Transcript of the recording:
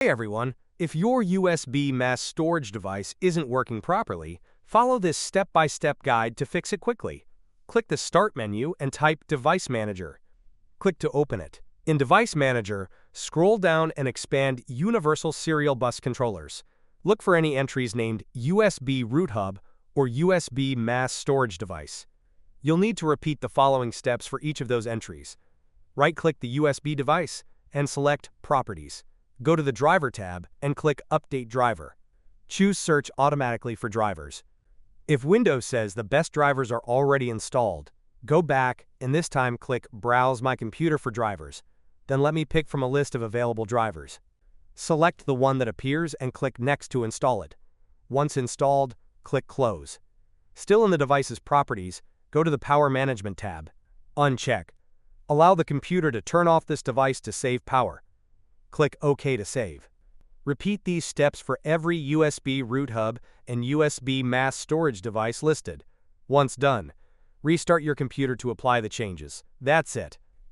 Hey everyone, if your USB mass storage device isn't working properly, follow this step-by-step guide to fix it quickly. Click the Start menu and type Device Manager. Click to open it. In Device Manager, scroll down and expand Universal Serial Bus Controllers. Look for any entries named USB Root Hub or USB Mass Storage Device. You'll need to repeat the following steps for each of those entries. Right-click the USB device and select Properties. Go to the Driver tab and click Update Driver. Choose Search automatically for drivers. If Windows says the best drivers are already installed, go back and this time click Browse My Computer for drivers. Then let me pick from a list of available drivers. Select the one that appears and click Next to install it. Once installed, click Close. Still in the device's properties, go to the Power Management tab. Uncheck. Allow the computer to turn off this device to save power. Click OK to save. Repeat these steps for every USB root hub and USB mass storage device listed. Once done, restart your computer to apply the changes. That's it.